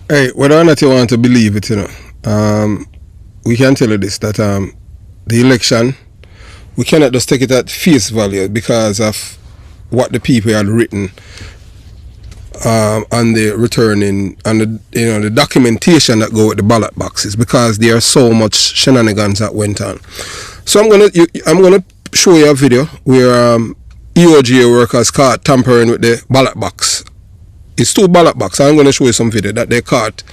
Hey, whether or not you want to believe it, we can tell you this that the election, we cannot just take it at face value because of what the people had written on the returning and the documentation that go with the ballot boxes, because there are so much shenanigans that went on. So I'm gonna show you a video where EOJ workers caught tampering with the ballot box. It's 2 ballot box. I'm gonna show you some video that they caught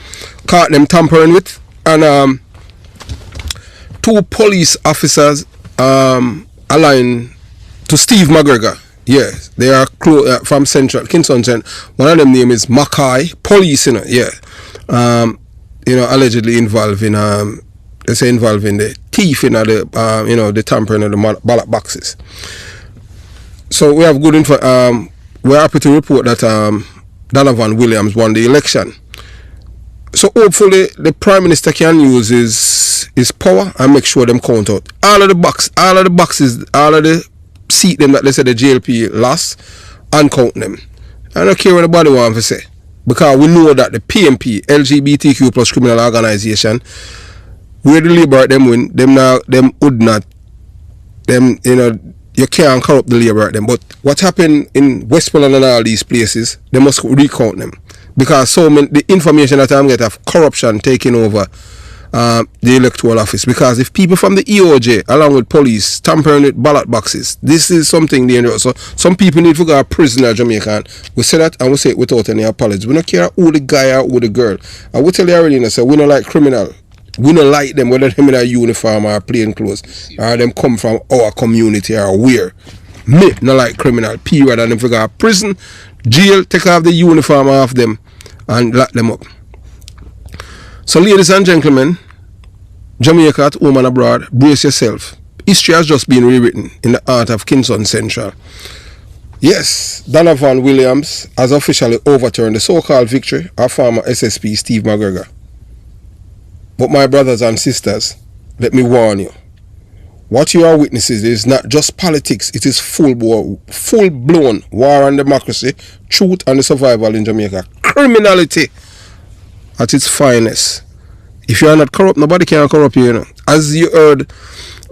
them tampering with, and 2 police officers aligned to Steve McGregor. Yeah, they are from Central Kingston. One of them name is Mackay Police. Allegedly involved in they say involved in the thief in the the tampering of the ballot boxes. So we have good info. We're happy to report that Donovan Williams won the election. So hopefully the Prime Minister can use his power and make sure them count out all of the boxes, all of the seat them that they said the JLP lost, and count them. I don't care what nobody want to say, because we know that the PMP, LGBTQ plus criminal organization, where the Labour them win, you can't corrupt the Labour them. But what happened in Westmoreland and all these places, they must recount them, because so many the information that I'm getting of corruption taking over the electoral office. Because if people from the EOJ along with police tampering with ballot boxes, this is something dangerous. So some people need to go to prison in Jamaica. We say that and we say it without any apology. We don't care who the guy or who the girl. And we tell you already, so we don't like criminal. We don't like them, whether them in a uniform or plain clothes, or them come from our community or where. Me not like criminal, period. And if we go to prison, jail, take off the uniform off them and lock them up. So ladies and gentlemen, Jamaica at home and abroad, brace yourself. History has just been rewritten in the heart of Kingston Central. Yes, Donovan Williams has officially overturned the so-called victory of former SSP Steve McGregor. But my brothers and sisters, let me warn you. What you are witnessing is not just politics, it is full-blown war on democracy, truth and the survival in Jamaica. Criminality at its finest. If you are not corrupt, nobody can corrupt you, As you heard,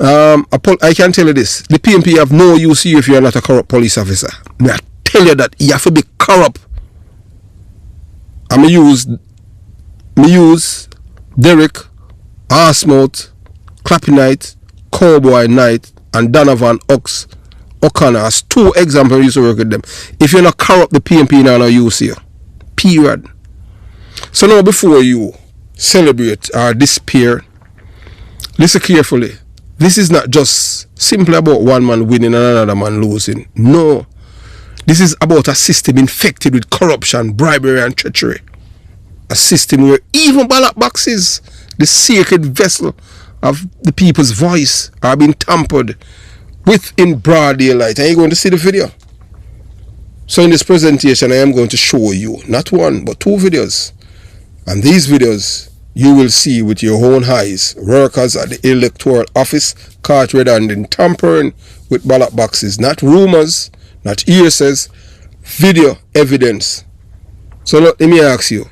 I can tell you this. The PMP have no use you if you are not a corrupt police officer. I tell you that you have to be corrupt. And me use Derek, Arsmouth, Clappy Knight, Cowboy Knight, and Donovan O'Connor as 2 examples used to work with them. If you're not corrupt, the PMP now no use you. Period. So now before you celebrate or despair, listen carefully. This is not just simply about one man winning and another man losing. No. This is about a system infected with corruption, bribery and treachery. A system where even ballot boxes, the sacred vessel of the people's voice, are being tampered with in broad daylight. Are you going to see the video? So in this presentation, I am going to show you not 1 but 2 videos. And these videos you will see with your own eyes workers at the electoral office caught red-handed tampering with ballot boxes. Not rumors, not hearsays, video evidence. So let me ask you,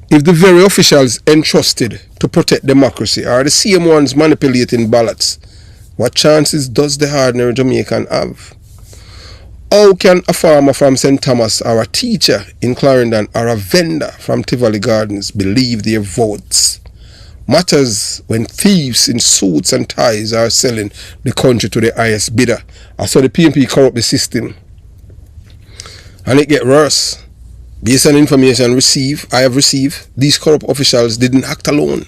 if the very officials entrusted to protect democracy are the same ones manipulating ballots, what chances does the ordinary Jamaican have? How can a farmer from St. Thomas or a teacher in Clarendon or a vendor from Tivoli Gardens believe their votes matters when thieves in suits and ties are selling the country to the highest bidder? I saw the PMP corrupt the system. And it get worse. Based on information I have received, these corrupt officials didn't act alone.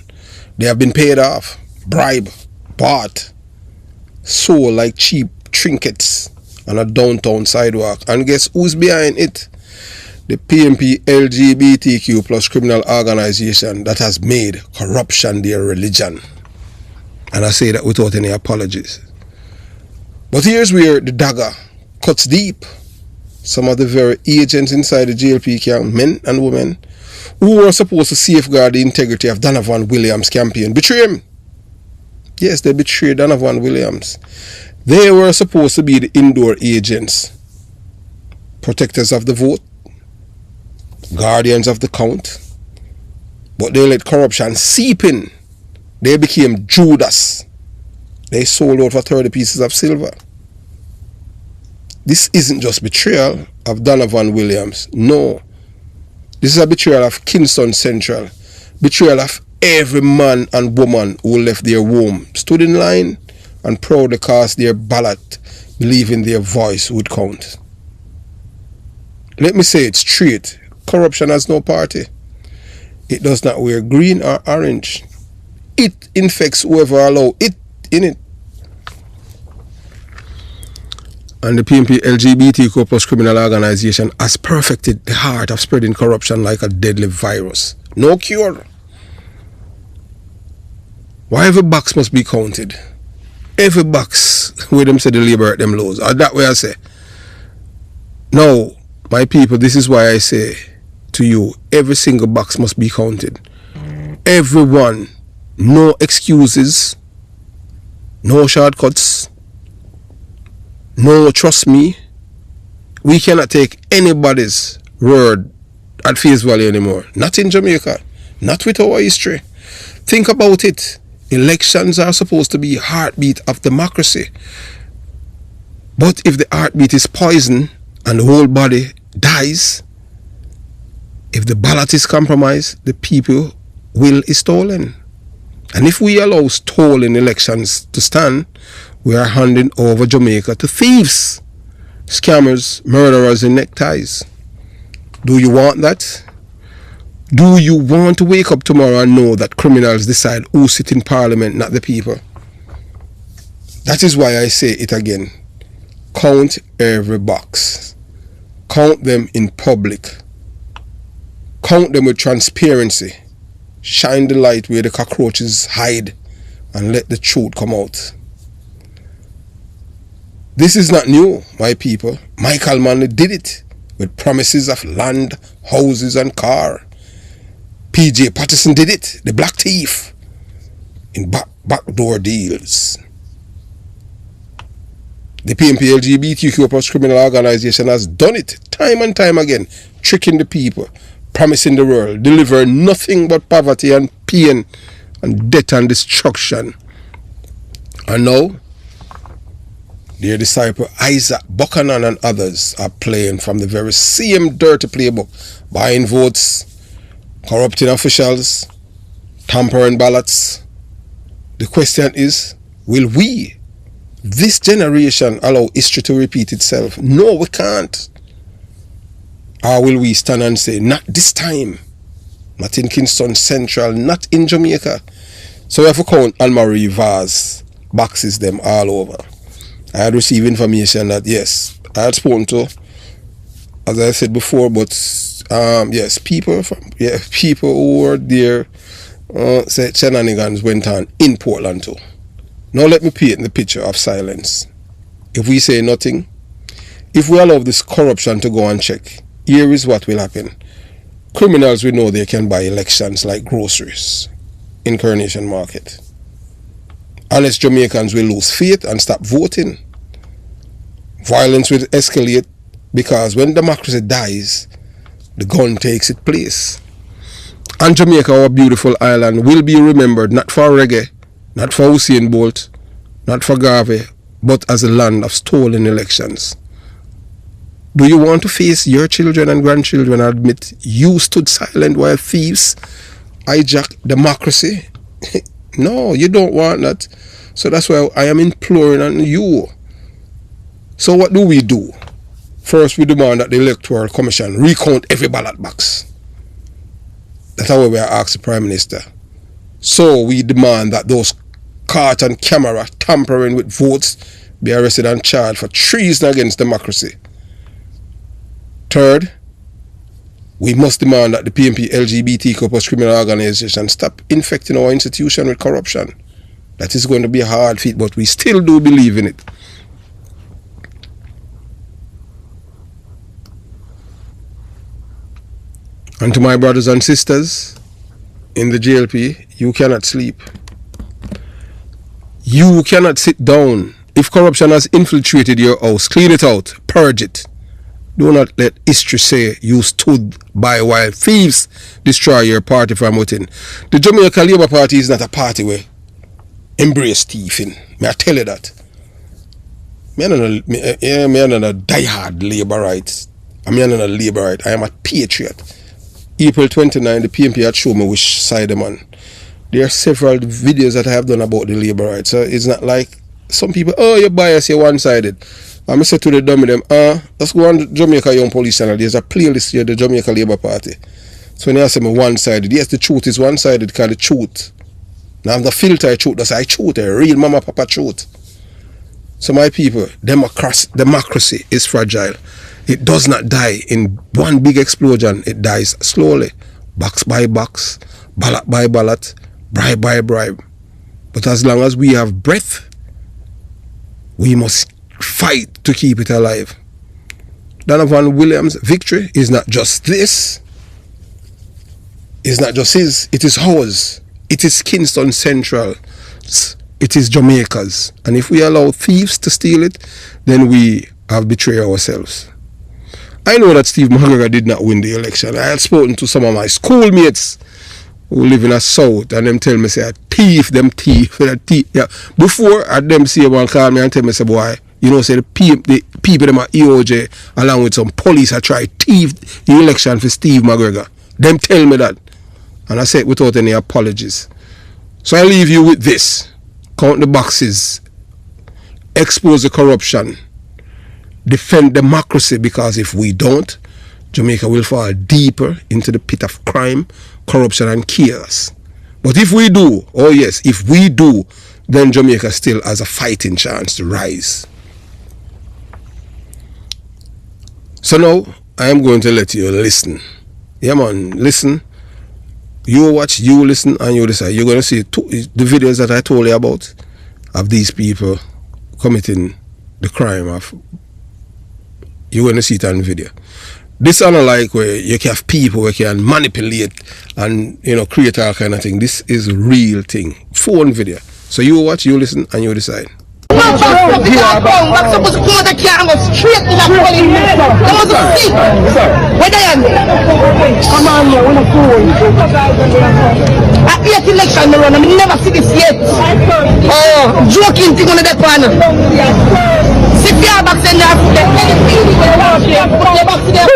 They have been paid off, bribed, bought, sold like cheap trinkets on a downtown sidewalk. And guess who's behind it? The PMP LGBTQ plus criminal organization that has made corruption their religion. And I say that without any apologies. But here's where the dagger cuts deep. Some of the very agents inside the JLP camp, men and women, who were supposed to safeguard the integrity of Donovan Williams' campaign, betray him. Yes, they betrayed Donovan Williams. They were supposed to be the indoor agents, protectors of the vote, guardians of the count, But they let corruption seep in. They became Judas. They sold out for 30 pieces of silver. This isn't just betrayal of Donovan Williams. No. This is a betrayal of Kingston Central. Betrayal of every man and woman who left their home, stood in line, and proudly cast their ballot, believing their voice would count. Let me say it straight. Corruption has no party. It does not wear green or orange. It infects whoever allow it in it. And the PNP LGBTQ plus criminal organization has perfected the art of spreading corruption like a deadly virus. No cure. Why every box must be counted? Every box where them say the labor at them laws. Or that way I say. No, my people, this is why I say to you, every single box must be counted. Everyone, no excuses, no shortcuts, no trust me. We cannot take anybody's word at face value anymore. Not in Jamaica, not with our history. Think about it. Elections are supposed to be heartbeat of democracy. But if the heartbeat is poison and the whole body dies, if the ballot is compromised, the people will is stolen. And if we allow stolen elections to stand, we are handing over Jamaica to thieves, scammers, murderers in neckties. Do you want that? Do you want to wake up tomorrow and know that criminals decide who sit in parliament, not the people? That is why I say it again. Count every box. Count them in public. Count them with transparency. Shine the light where the cockroaches hide and let the truth come out. This is not new, my people. Michael Manley did it with promises of land, houses and car. PJ Patterson did it, the black thief, in backdoor deals. The PNP LGBTQ plus criminal organization has done it time and time again, tricking the people, promising the world, delivering nothing but poverty and pain and death and destruction. And now, their disciple Isaac Buchanan and others are playing from the very same dirty playbook, buying votes, corrupting officials, tampering ballots. The question is, will we, this generation, allow history to repeat itself? No, we can't. Or will we stand and say, not this time, not in Kingston Central, not in Jamaica? So we have to count Anne-Marie Vaz boxes them all over. I had received information that yes, I had spoken to, as I said before, but yes, people who were there said shenanigans went on in Portland too. Now let me paint the picture of silence. If we say nothing, if we allow this corruption to go unchecked, here is what will happen. Criminals will know they can buy elections like groceries in Coronation Market. Honest Jamaicans will lose faith and stop voting. Violence will escalate because when democracy dies, the gun takes its place. And Jamaica, our beautiful island, will be remembered not for reggae, not for Usain Bolt, not for Garvey, but as a land of stolen elections. Do you want to face your children and grandchildren and admit you stood silent while thieves hijack democracy? No, you don't want that. So that's why I am imploring on you. So what do? First, we demand that the Electoral Commission recount every ballot box. That's how we are asked the Prime Minister. So we demand that those caught on camera tampering with votes be arrested and charged for treason against democracy. Third, we must demand that the PNP LGBTQ plus criminal organization stop infecting our institution with corruption. That is going to be a hard feat, but we still do believe in it. And to my brothers and sisters in the JLP, you cannot sleep. You cannot sit down. If corruption has infiltrated your house, clean it out, purge it. Do not let history say you stood by while thieves destroy your party from within. The Jamaica Labour Party is not a party where embrace thieving. May I tell you that? Me are not a die-hard Labourite. I'm not a Labourite. I am a patriot. April 29, the PMP had shown me which side I'm on. There are several videos that I have done about the Labourite. So it's not like some people, oh, you're biased, you're one-sided. I'm say to the dummy them, let's go on Jamaica Young Police Channel. There's a playlist here, the Jamaica Labour Party. So when you say me one-sided, yes, the truth is one-sided because the truth. Now I'm the filter truth, that's I truth, a real mama papa truth. So my people, democracy is fragile. It does not die in one big explosion. It dies slowly, box by box, ballot by ballot, bribe by bribe. But as long as we have breath, we must fight to keep it alive. Donovan Williams' victory is not just this. It's not just his. It is ours. It is Kingston Central. It is Jamaica's. And if we allow thieves to steal it, then we have betrayed ourselves. I know that Steve McGregor did not win the election. I had spoken to some of my schoolmates who live in the south, and them tell me, say, thief, them thief, that thief. Yeah. Before, I them say one call me and tell me, say, boy, you know, say the people them at EOJ, along with some police, I try thief the election for Steve McGregor. Them tell me that. And I say it without any apologies. So I leave you with this. Count the boxes. Expose the corruption. Defend democracy, because if we don't, Jamaica will fall deeper into the pit of crime, corruption and chaos. But if we do, oh yes, if we do, then Jamaica still has a fighting chance to rise. So now, I am going to let you listen. Yeah man, listen. You watch, you listen, and you decide. You're going to see the videos that I told you about of these people committing the crime of. You're going to see it on video. This is not like where you can have people where can manipulate and, you know, create all kind of thing. This is a real thing. Phone video. So you watch, you listen, and you decide. Joking thing on the pan. Sit your box in there. Put your box in there.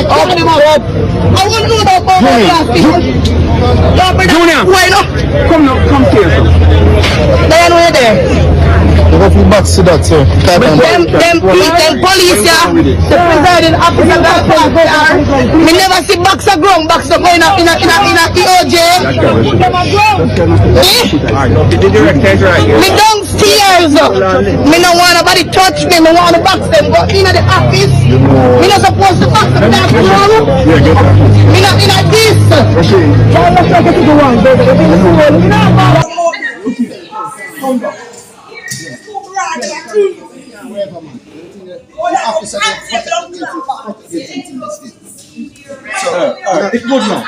I want to know about Junior, why not? Come here. They are not there. Go for box to that, sir. Them police, yeah. The presiding officer that are. Me never see boxer ground, boxer going up in a EOJ. Me downstairs. Me no want nobody touch me. Me want to box them. But in the office, me not supposed to box them. Me not in a this. It's good now.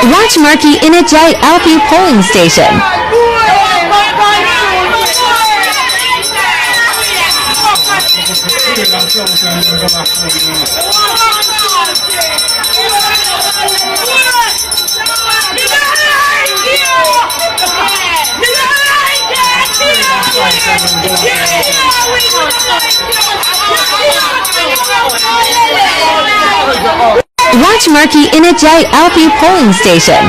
Watch Marky in a JLP polling station. Watch Marky in a JLP polling station.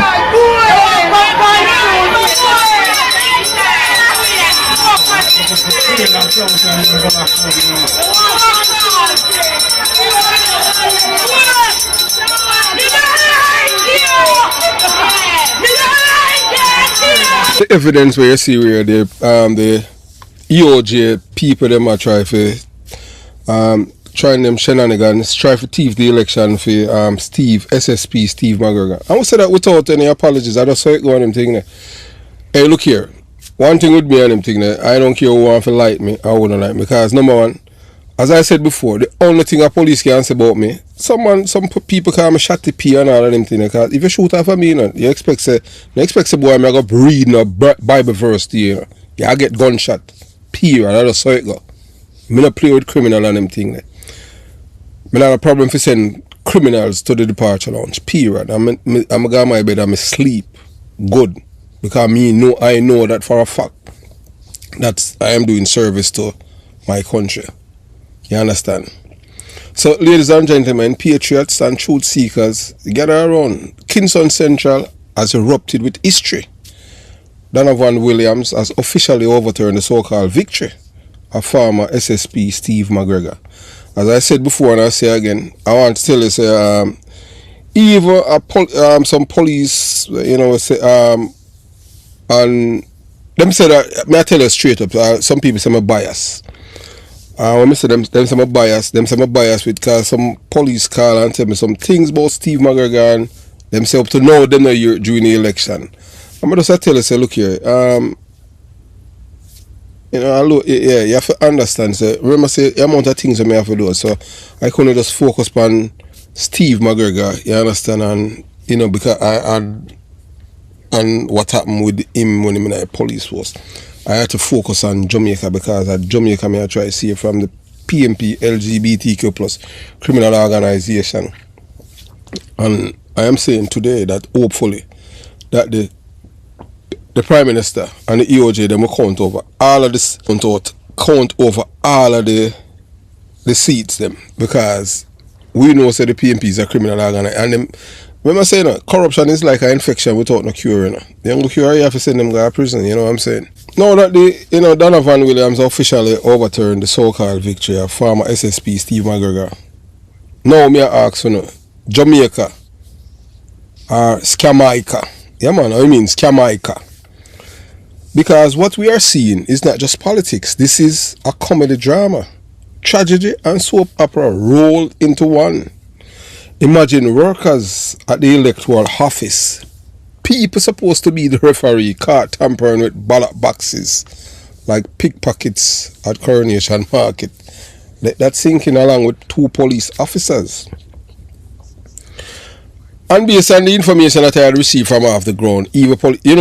The evidence where you see where the EOJ people them are try trying them shenanigans, try to thief the election for SSP Steve McGregor. I would say that without any apologies. I just saw it go on him thing there. Hey, look here. One thing with me and him thing there, I don't care who want to like me or who don't like me, because number one, as I said before, the only thing a police can say about me, some people call me Shotty P and all of them things, because if you shoot off of me, you expect a boy me go reading a Bible verse to you, I get gunshot. Period. I just saw it go. Me not play with criminal and them thing there. Me not a problem for send criminals to the departure lounge. Period. I'm go my bed and I sleep good. Because I know that for a fact that I am doing service to my country. You understand? So, ladies and gentlemen, patriots and truth seekers, gather around. Kingston Central has erupted with history. Donovan Williams has officially overturned the so-called victory of former SSP Steve McGregor. As I said before and I say again, I want to tell you, say, even some police, say, and them say that, may I tell you straight up, some people say I'm biased. When I say them say I'm biased, with because some police call and tell me some things about Steve McGregor and them say up to now them know you're during the election. I'm just tell you, say, look here, you have to understand, so remember say the amount of things I have to do, so I couldn't just focus on Steve McGregor, you understand, and because and what happened with him when he in the police force. I had to focus on Jamaica, because at Jamaica I try to see it from the PMP LGBTQ plus criminal organization. And I am saying today that hopefully that the Prime Minister and the EOJ them will count over all of this, count over all of the seats them, because we know say the PMP is a criminal organization, and them, remember saying corruption is like an infection without no cure, You don't go cure, you have to send them to prison, you know what I'm saying? Now that Donovan Williams officially overturned the so-called victory of former SSP Steve McGregor, now me ask Jamaica or Scamaica. Yeah man, I mean Scamaica. Because what we are seeing is not just politics, this is a comedy drama. Tragedy and soap opera rolled into one. Imagine workers at the electoral office, people supposed to be the referee, caught tampering with ballot boxes like pickpockets at Coronation Market. That's sinking along with 2 police officers. And based on the information that I had received from off the ground, even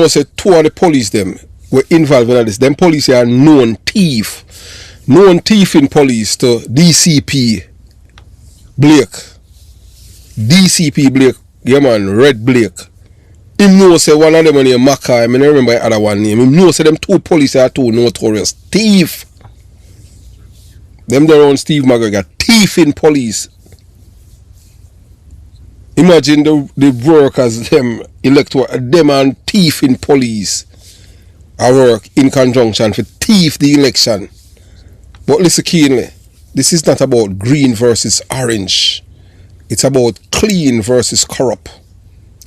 say 2 of the police them were involved in this. Them police are known thief in police to DCP Blake. DCP Blake, yeah man, Red Blake. Him know say one of them named Mackay, I don't remember the other one name. Him know say them 2 police are 2 notorious thief. Them their own Steve McGregor, thief in police. Imagine the workers, them electoral, them and thief in police are work in conjunction for thief the election. But listen keenly, this is not about green versus orange. It's about clean versus corrupt.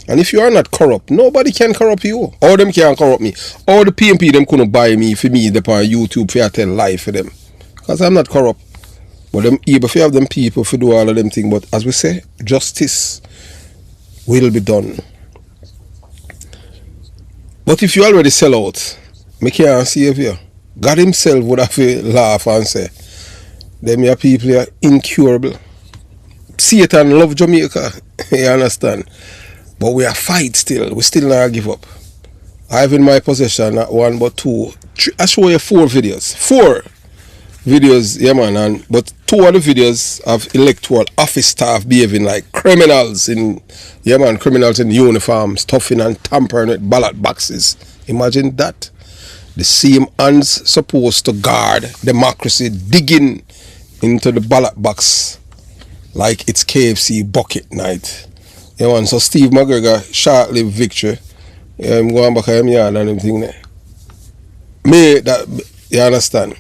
And if you are not corrupt, nobody can corrupt you. All them can corrupt me. All the PMP them couldn't buy me for me up on YouTube for I tell lie for them. Because I'm not corrupt. But them able to have them people to do all of them things. But as we say, justice will be done. But if you already sell out, me can't save you. God himself would have to laugh and say, them your people are incurable. Satan love Jamaica, you understand? But we are fight still. We still not give up. I have in my possession not 1 but 2. I show you 4 videos. 4 videos, yeah man. But 2 of the videos of electoral office staff behaving like criminals criminals in uniforms, stuffing and tampering with ballot boxes. Imagine that. The same hands supposed to guard democracy digging into the ballot box like it's KFC bucket night. So Steve McGregor, short-lived victory. I'm going back to him yard and everything there. You understand?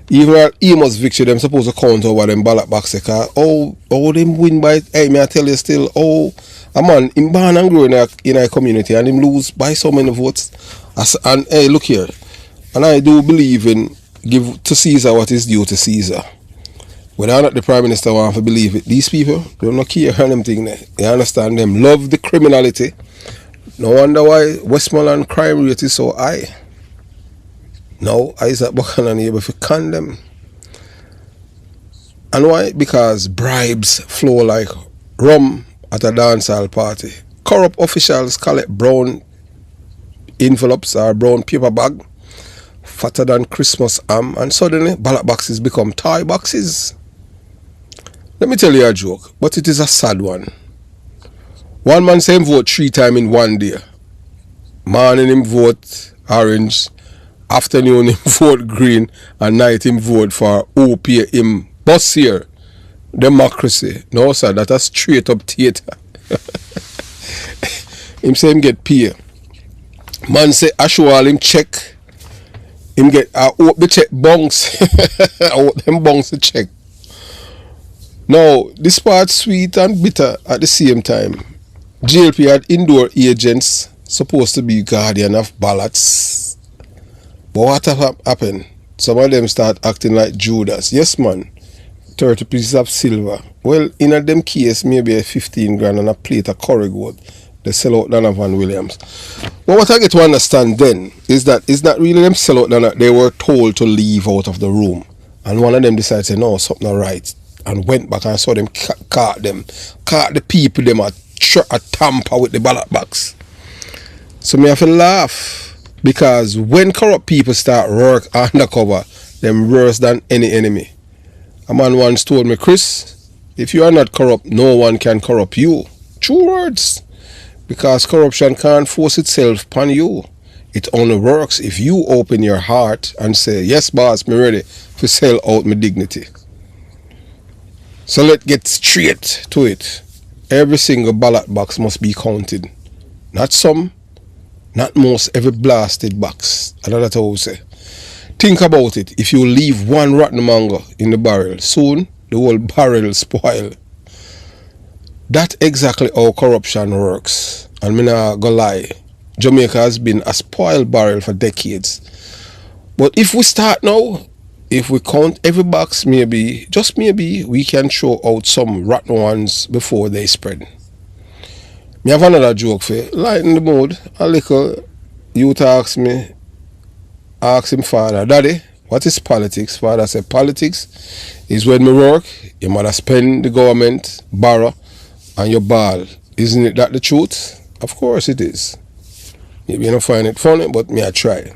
Even at Emos victory, them supposed to count over them ballot box. Them win by, may I tell you still, a man, him born and grow in a community and him lose by so many votes. And look here, and I do believe in give to Caesar what is due to Caesar. Whether or not the Prime Minister want to believe it, these people don't not care on them thing there. You understand? Them love the criminality. No wonder why Westmoreland crime rate is so high. Now Isaac Buchanan able to condemn. And why? Because bribes flow like rum at a dancehall party. Corrupt officials collect brown envelopes or brown paper bag fatter than Christmas ham, and suddenly ballot boxes become toy boxes. Let me tell you a joke, but it is a sad one. One man say him vote 3 times in one day. Morning him vote orange, afternoon him vote green, and night him vote for who pay him bus here. Democracy. No sir, that's a straight up theater. Him say him get pay. Man say I show all him check. Him get hope the check bounce. I hope them bounce the check. Now, this part sweet and bitter at the same time. JLP had indoor agents supposed to be guardian of ballots. But what happened? Some of them start acting like Judas. Yes, man. 30 pieces of silver. Well, in a them case, maybe a 15 grand and a plate of curry goat. They sell out Donovan Williams. But what I get to understand then is that it's not really them sell out Donovan. They were told to leave out of the room. And one of them decided to say, no, something not right. And went back and saw them caught the people them at tamper with the ballot box. So me have to laugh, because when corrupt people start work undercover, them worse than any enemy. A man once told me, Chris, if you are not corrupt, no one can corrupt you. True words. Because corruption can't force itself upon you. It only works if you open your heart and say, yes boss, me ready to sell out my dignity. So let's get straight to it. Every single ballot box must be counted. Not some, not most, every blasted box. That's how we say. Think about it. If you leave one rotten mango in the barrel, soon the whole barrel spoil. That's exactly how corruption works. And me not gonna lie, Jamaica has been a spoiled barrel for decades. But if we start now, if we count every box, maybe, just maybe, we can throw out some rotten ones before they spread. Me have another joke for you. Lighten the mood. A little youth ask him father, Daddy, what is politics? Father said, politics is when me work, your mother spend the government, borrow, and you ball. Isn't it that the truth? Of course it is. Maybe you don't find it funny, but me I try.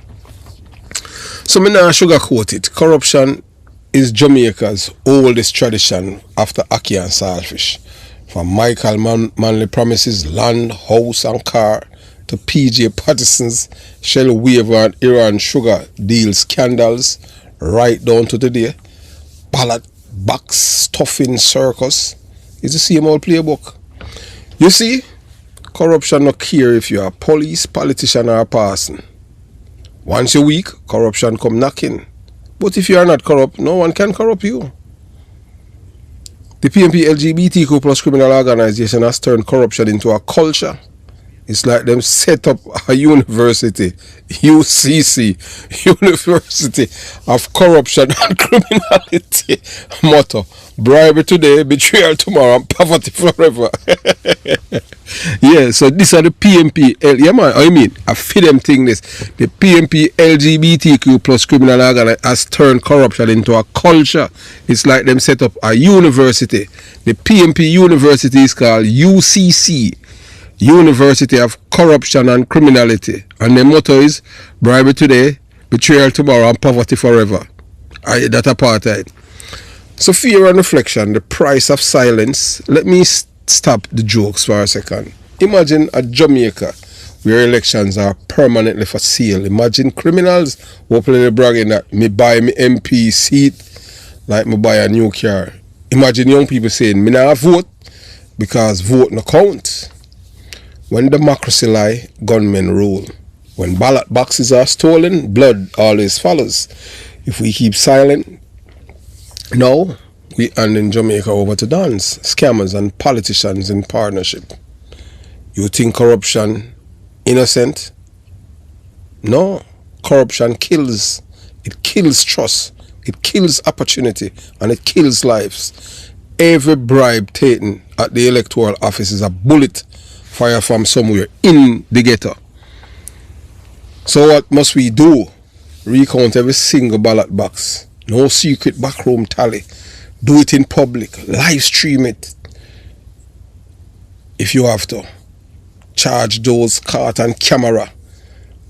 So me not sugarcoat it. Corruption is Jamaica's oldest tradition after ackee and saltfish. From Michael Manley promises land, house and car to PJ Patterson's Shell Waiver and Iran sugar deal scandals right down to today. Ballot box stuffing circus is the same old playbook. You see, corruption not care if you're a police, politician or a person. Once you're weak, corruption come knocking. But if you are not corrupt, no one can corrupt you. The PNP LGBTQ plus criminal organization has turned corruption into a culture. It's like them set up a university, UCC, University of Corruption and Criminality. Motto, bribery today, betrayal tomorrow, and poverty forever. Yeah, so these are the PNP, yeah man, I mean, I feel them thing this. The PNP LGBTQ plus criminal organization has turned corruption into a culture. It's like them set up a university. The PNP university is called UCC. University of Corruption and Criminality, and the motto is bribery today, betrayal tomorrow, and poverty forever. That's apartheid. So fear and reflection, the price of silence. Let me stop the jokes for a second. Imagine a Jamaica where elections are permanently for sale. Imagine criminals openly bragging that me buy me MP seat like me buy a new car. Imagine young people saying me not vote because vote no count. When democracy lie, gunmen rule. When ballot boxes are stolen, blood always follows. If we keep silent, now we hand in Jamaica over to dons, scammers and politicians in partnership. You think corruption innocent? No, corruption kills. It kills trust. It kills opportunity and it kills lives. Every bribe taken at the electoral office is a bullet fire from somewhere in the ghetto. So what must we do? Recount every single ballot box. No secret backroom tally. Do it in public. Live stream it. If you have to. Charge those caught on camera.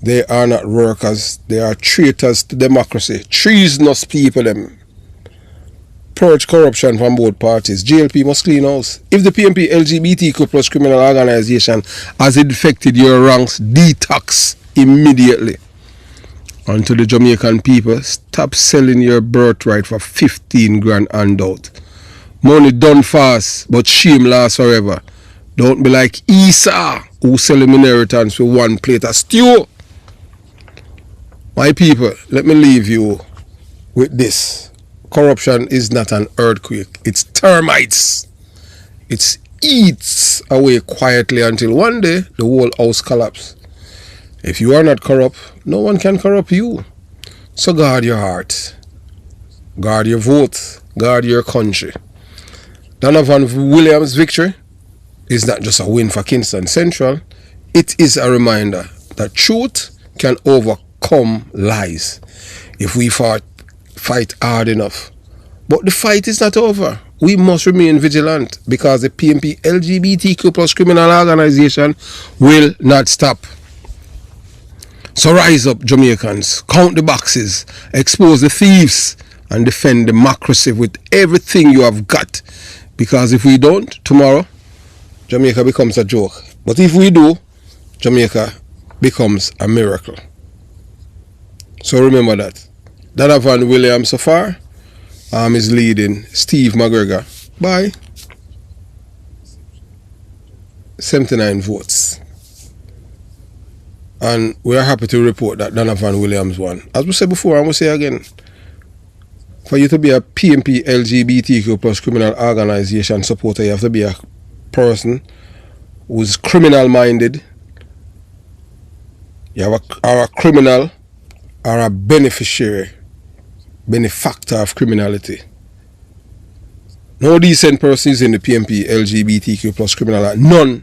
They are not workers. They are traitors to democracy. Treasonous people them. Purge corruption from both parties. JLP must clean house. If the PMP LGBTQ plus criminal organization has infected your ranks, detox immediately. And to the Jamaican people, stop selling your birthright for 15 grand handout. Money done fast, but shame lasts forever. Don't be like Esau, who sell him inheritance for one plate of stew. My people, let me leave you with this. Corruption is not an earthquake. It's termites. It eats away quietly until one day the whole house collapses. If you are not corrupt, no one can corrupt you. So guard your heart. Guard your vote. Guard your country. Donovan Williams' victory is not just a win for Kingston Central. It is a reminder that truth can overcome lies if we fight hard enough. But the fight is not over. We must remain vigilant because the PMP LGBTQ plus criminal organization will not stop. So rise up, Jamaicans, count the boxes, expose the thieves, and defend democracy with everything you have got. Because if we don't, tomorrow, Jamaica becomes a joke. But if we do, Jamaica becomes a miracle. So remember that. Donovan Williams so far is leading Steve McGregor by 79 votes. And we are happy to report that Donovan Williams won. As we said before, and we say again, for you to be a PMP LGBTQ plus criminal organization supporter, you have to be a person who's criminal minded. You have a criminal or a benefactor of criminality. No decent person is in the PMP LGBTQ plus criminal. None.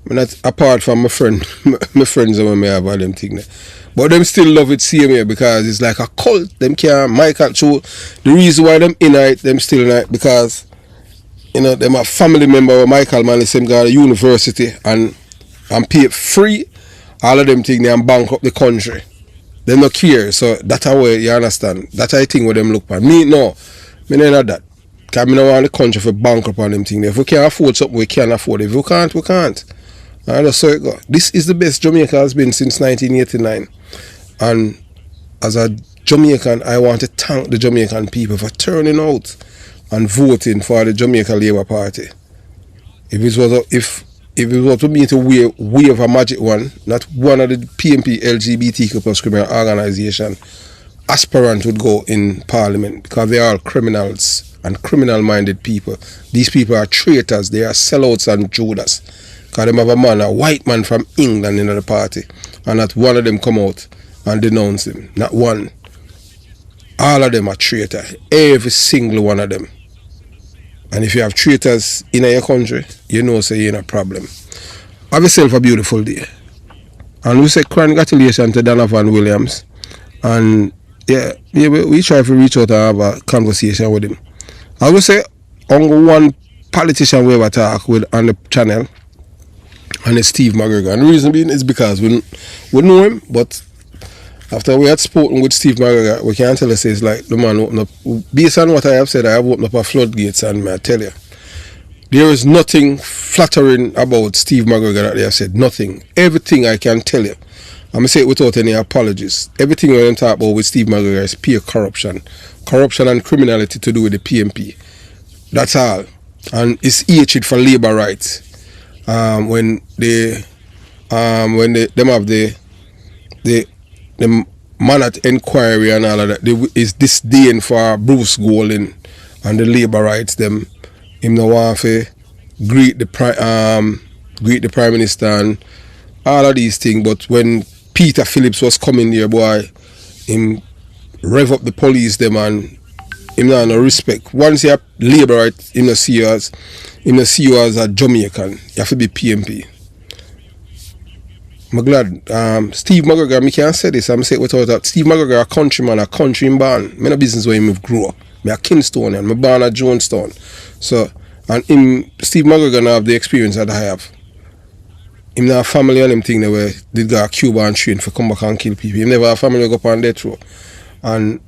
Not apart from my friends when me have all them things. But them still love it same here because it's like a cult. Them can't Michael show the reason why them in it, them still in it because them a family member of Michael man, the same guy at university and pay free. All of them things they and bankrupt the country. They not care. So that's how you understand. That's how I think what them look for. Me no. Me not that. Because I don't want the country for bankrupt on them things. If we can afford something, we can afford it. If we can't, we can't. And that's how it go. This is the best Jamaica has been since 1989. And as a Jamaican, I want to thank the Jamaican people for turning out and voting for the Jamaica Labour Party. If it was to me to wave a magic one, not one of the PMP LGBTQ plus criminal organization aspirant would go in parliament because they are all criminals and criminal-minded people. These people are traitors. They are sellouts and Judas. Because they have a white man from England in the party, and not one of them come out and denounce him. Not one. All of them are traitors. Every single one of them. And if you have traitors in your country, you know so you're in a problem. Have yourself a beautiful day. And we say congratulations to Donovan Williams. And we try to reach out and have a conversation with him. I would say only one politician we ever talk with on the channel, and it's Steve McGregor. And the reason being is because we know him, but after we had spoken with Steve McGregor, we can't tell us it's like the man opened up. Based on what I have said, I have opened up a floodgates, and I tell you, there is nothing flattering about Steve McGregor that they have said. Nothing. Everything I can tell you, I'm going to say it without any apologies. Everything we're going to talk about with Steve McGregor is pure corruption. Corruption and criminality to do with the PMP. That's all. And it's hatred for labor rights. When them have the man at inquiry and all of that, is disdain for Bruce Golding and the labor rights. Him no want to greet the prime minister and all of these things. But when Peter Phillips was coming there, boy, him rev up the police them and him not no respect. Once you labor right, him not see you as a Jamaican. You have to be PMP. I'm glad. Steve McGregor, me can't say this. I'm saying without that. Steve McGregor, a countryman, a country born. Me no business where him grow up. Me a Kingstonian. Me born at Jonestown. So, and him, Steve McGregor now have the experience that I have. Him not a family and him thing that where they got a Cuba and train for come back and kill people. Him never a family go up on death row. And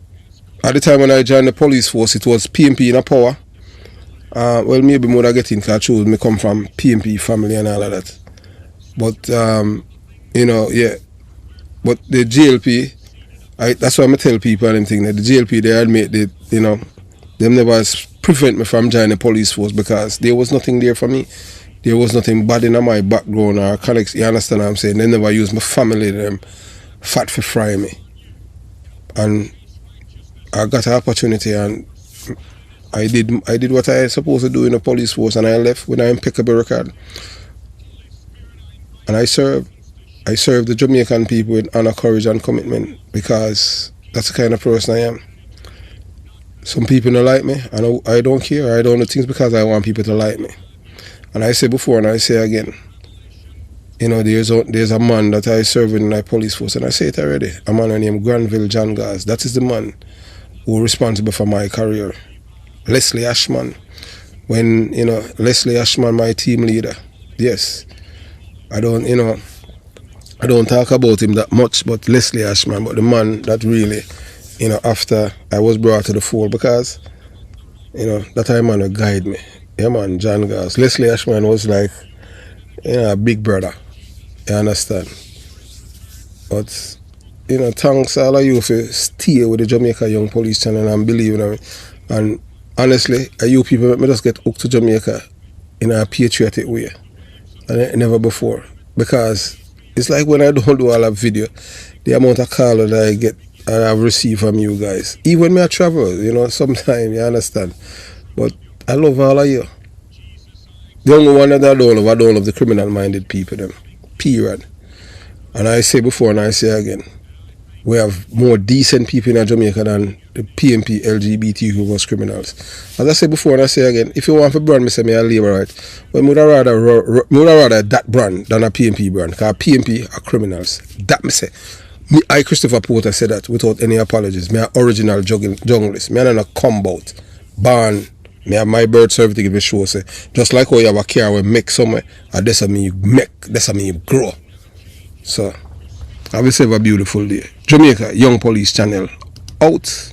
at the time when I joined the police force, it was PMP in a power. Well, maybe more I get in because I chose me come from PMP family and all of that. But, you know, yeah. But the GLP, that's why I tell people and everything that the GLP, they admit that, you know, them never prevent me from joining the police force because there was nothing there for me. There was nothing bad in my background or connects. You understand what I'm saying? They never used my family, them fat for fry me. And I got an opportunity and I did what I was supposed to do in the police force and I left with an impeccable record. And I served the Jamaican people with honor, courage and commitment because that's the kind of person I am. Some people don't like me and I don't care. I don't do things because I want people to like me. And I say before and I say again, you know, there's a man that I serve in my police force and I say it already, a man named Granville John Gaz. That is the man who is responsible for my career. Leslie Ashman. When, you know, Leslie Ashman, my team leader, yes. I don't talk about him that much, but Leslie Ashman, but the man that really, you know, after I was brought to the fold because, you know, that time man would guide me. Yeah man, John Gaz. Leslie Ashman was like, you know, a big brother. You understand? But, you know, thanks all of you for stay with the Jamaica Young Police channel and believing in me. And honestly, you people make me just get hooked to Jamaica in a patriotic way. And never before. Because it's like when I don't do all that video, the amount of call that I get and I've received from you guys. Even when I travel, you know, sometimes, you understand. But I love all of you. The only one that I don't love the criminal-minded people, them. Period. And I say before and I say again, we have more decent people in Jamaica than the PMP LGBTQ plus criminals. As I said before and I say again, if you want to brand me, say me a labor right, well, I would rather that brand than a PMP brand. Because PMP are criminals. That me say. Me, I, Christopher Porter, said that without any apologies. Me an original junglist. Me an a come-out. Born. Me have my birth certificate to show say. Just like how you have a car where make somewhere, and that's how me you make, that's how me you grow. So, have yourself a beautiful day. Jamaica Young Police Channel out.